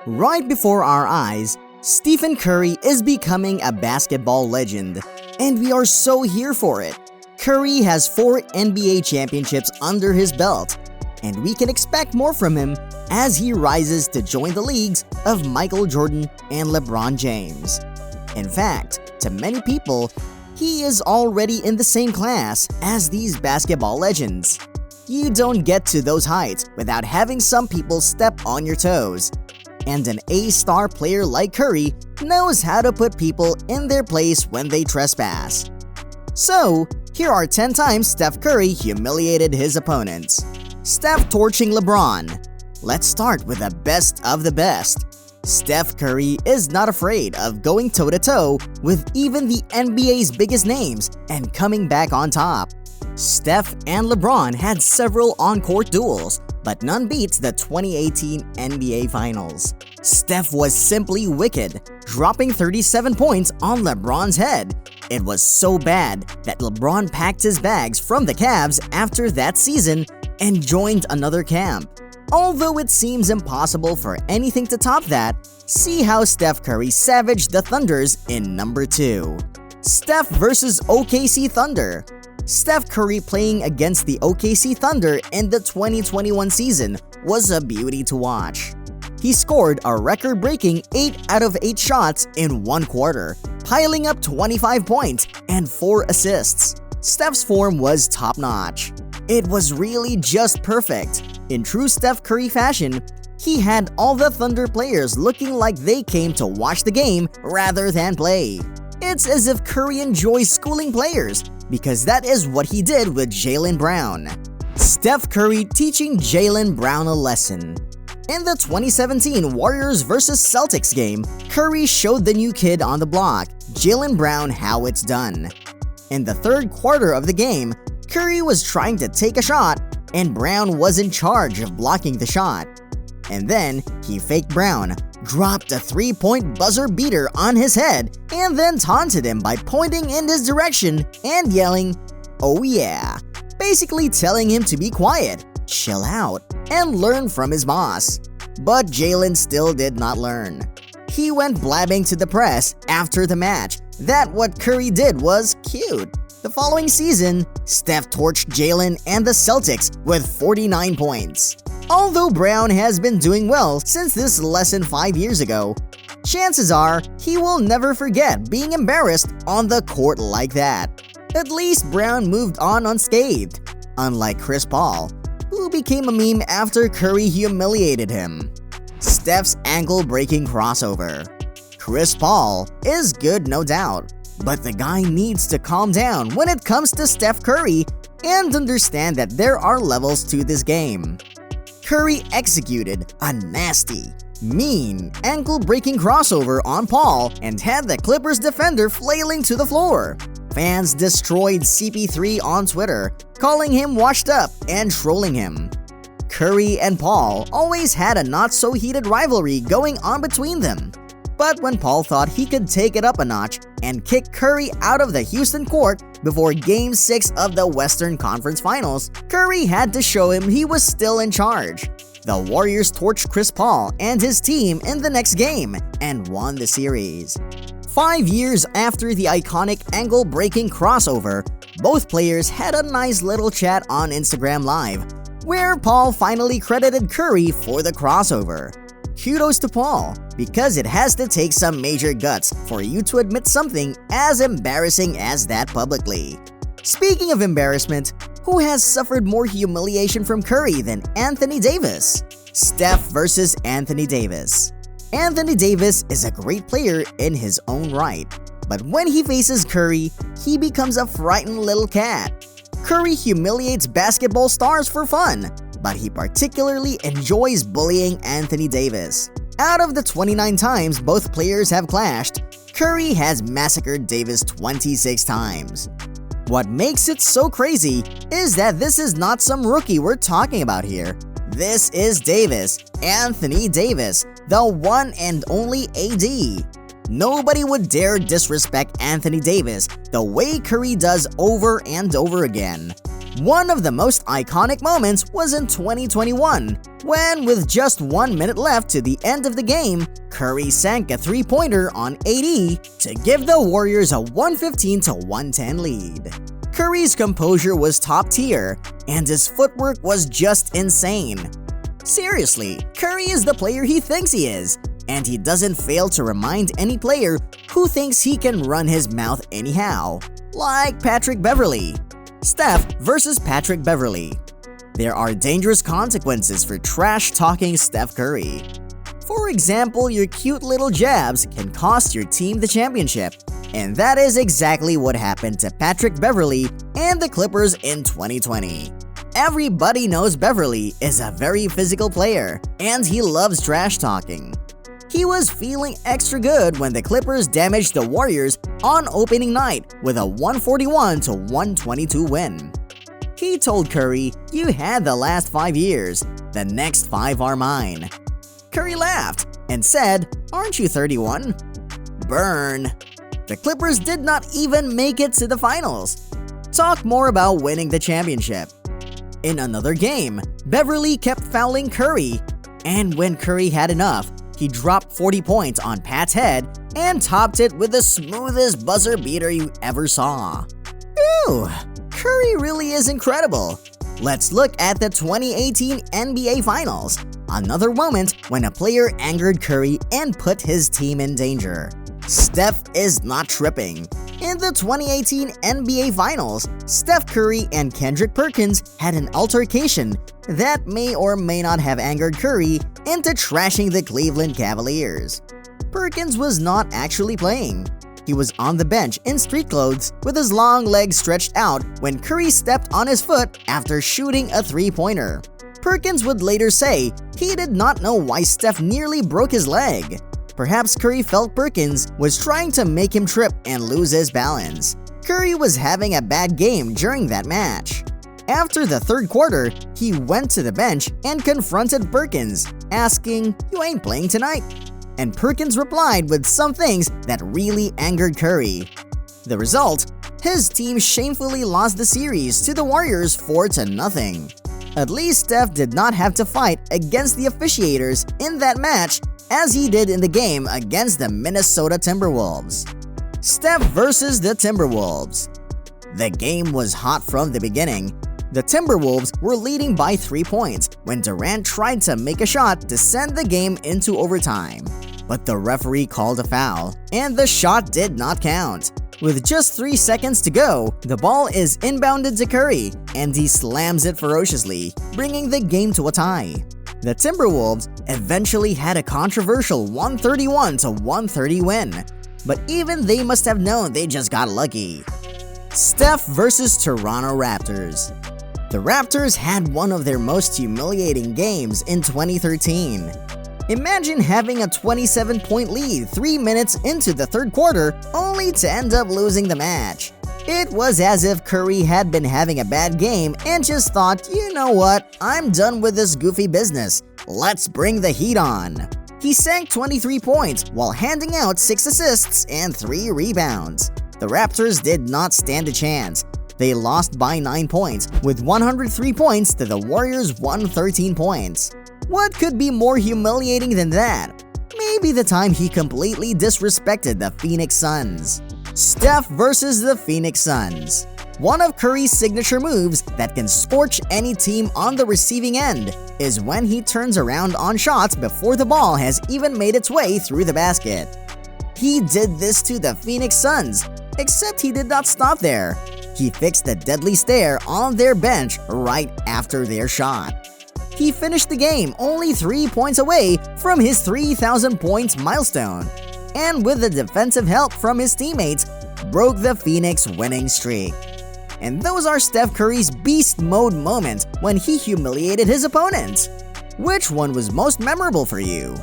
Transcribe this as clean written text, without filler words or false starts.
Right before our eyes, Stephen Curry is becoming a basketball legend, and we are so here for it. Curry has 4 NBA championships under his belt, and we can expect more from him as he rises to join the leagues of Michael Jordan and LeBron James. In fact, to many people, he is already in the same class as these basketball legends. You don't get to those heights without having some people step on your toes. And an A-star player like Curry knows how to put people in their place when they trespass. So, here are 10 times Steph Curry humiliated his opponents. Steph torching LeBron. Let's start with the best of the best. Steph Curry is not afraid of going toe-to-toe with even the NBA's biggest names and coming back on top. Steph and LeBron had several on-court duels, but none beats the 2018 NBA Finals. Steph was simply wicked, dropping 37 points on LeBron's head. It was so bad that LeBron packed his bags from the Cavs after that season and joined another camp. Although it seems impossible for anything to top that, see how Steph Curry savaged the Thunders in number 2. Steph versus OKC Thunder. Steph Curry playing against the OKC Thunder in the 2021 season was a beauty to watch. He scored a record-breaking 8 out of 8 shots in one quarter, piling up 25 points and 4 assists. Steph's form was top-notch. It was really just perfect. In true Steph Curry fashion, he had all the Thunder players looking like they came to watch the game rather than play. It's as if Curry enjoys schooling players, because that is what he did with Jalen Brown. Steph Curry teaching Jalen Brown a lesson. In the 2017 Warriors vs Celtics game, Curry showed the new kid on the block, Jalen Brown, how it's done. In the third quarter of the game, Curry was trying to take a shot, and Brown was in charge of blocking the shot. And then, he faked Brown, dropped a 3-point buzzer beater on his head, and then taunted him by pointing in his direction and yelling, "Oh yeah," basically telling him to be quiet, chill out, and learn from his boss. But Jalen still did not learn. He went blabbing to the press after the match that what Curry did was cute. The following season, Steph torched Jalen and the Celtics with 49 points. Although Brown has been doing well since this lesson 5 years ago, chances are he will never forget being embarrassed on the court like that. At least Brown moved on unscathed, unlike Chris Paul, who became a meme after Curry humiliated him. Steph's ankle-breaking crossover. Chris Paul is good, no doubt, but the guy needs to calm down when it comes to Steph Curry and understand that there are levels to this game. Curry executed a nasty, mean, ankle-breaking crossover on Paul and had the Clippers defender flailing to the floor. Fans destroyed CP3 on Twitter, calling him washed up and trolling him. Curry and Paul always had a not-so-heated rivalry going on between them. But when Paul thought he could take it up a notch and kick Curry out of the Houston court before Game 6 of the Western Conference Finals, Curry had to show him he was still in charge. The Warriors torched Chris Paul and his team in the next game and won the series. 5 years after the iconic ankle-breaking crossover, both players had a nice little chat on Instagram Live, where Paul finally credited Curry for the crossover. Kudos to Paul, because it has to take some major guts for you to admit something as embarrassing as that publicly. Speaking of embarrassment, who has suffered more humiliation from Curry than Anthony Davis? Steph versus Anthony Davis. Anthony Davis is a great player in his own right, but when he faces Curry, he becomes a frightened little cat. Curry humiliates basketball stars for fun, but he particularly enjoys bullying Anthony Davis. Out of the 29 times both players have clashed, Curry has massacred Davis 26 times. What makes it so crazy is that this is not some rookie we're talking about here. This is Davis, Anthony Davis, the one and only AD. Nobody would dare disrespect Anthony Davis the way Curry does over and over again. One of the most iconic moments was in 2021, when with just 1 minute left to the end of the game, Curry sank a three-pointer on AD to give the Warriors a 115-110 lead. Curry's composure was top tier, and his footwork was just insane. Seriously, Curry is the player he thinks he is, and he doesn't fail to remind any player who thinks he can run his mouth anyhow, like Patrick Beverly. Steph versus Patrick Beverly. There are dangerous consequences for trash-talking Steph Curry. For example, your cute little jabs can cost your team the championship, and that is exactly what happened to Patrick Beverly and the Clippers in 2020. Everybody knows Beverly is a very physical player, and he loves trash-talking. He was feeling extra good when the Clippers damaged the Warriors on opening night with a 141-122 win. He told Curry, "You had the last 5 years, the next 5 are mine." Curry laughed and said, "Aren't you 31? Burn." The Clippers did not even make it to the finals. Talk more about winning the championship. In another game, Beverly kept fouling Curry, and when Curry had enough, he dropped 40 points on Pat's head and topped it with the smoothest buzzer beater you ever saw. Ew, Curry really is incredible. Let's look at the 2018 NBA Finals, another moment when a player angered Curry and put his team in danger. Steph is not tripping. In the 2018 NBA Finals, Steph Curry and Kendrick Perkins had an altercation that may or may not have angered Curry into trashing the Cleveland Cavaliers. Perkins was not actually playing. He was on the bench in street clothes with his long legs stretched out when Curry stepped on his foot after shooting a three-pointer. Perkins would later say he did not know why Steph nearly broke his leg. Perhaps Curry felt Perkins was trying to make him trip and lose his balance. Curry was having a bad game during that match. After the third quarter, he went to the bench and confronted Perkins, asking, "You ain't playing tonight?" And Perkins replied with some things that really angered Curry. The result? His team shamefully lost the series to the Warriors 4-0. At least Steph did not have to fight against the officiators in that match as he did in the game against the Minnesota Timberwolves. Steph versus the Timberwolves. The game was hot from the beginning. The Timberwolves were leading by 3 points when Durant tried to make a shot to send the game into overtime. But the referee called a foul, and the shot did not count. With just 3 seconds to go, the ball is inbounded to Curry, and he slams it ferociously, bringing the game to a tie. The Timberwolves eventually had a controversial 131-130 win, but even they must have known they just got lucky. Steph versus Toronto Raptors. The Raptors had one of their most humiliating games in 2013. Imagine having a 27-point lead 3 minutes into the third quarter only to end up losing the match. It was as if Curry had been having a bad game and just thought, "You know what, I'm done with this goofy business. Let's bring the heat on." He sank 23 points while handing out 6 assists and 3 rebounds. The Raptors did not stand a chance. They lost by 9 points, with 103 points to the Warriors' 113 points. What could be more humiliating than that? Maybe the time he completely disrespected the Phoenix Suns. Steph versus the Phoenix Suns. One of Curry's signature moves that can scorch any team on the receiving end is when he turns around on shots before the ball has even made its way through the basket. He did this to the Phoenix Suns, except he did not stop there. He fixed the deadly stare on their bench right after their shot. He finished the game only 3 points away from his 3,000 points milestone, and with the defensive help from his teammates, broke the Phoenix winning streak. And those are Steph Curry's beast mode moments when he humiliated his opponents. Which one was most memorable for you?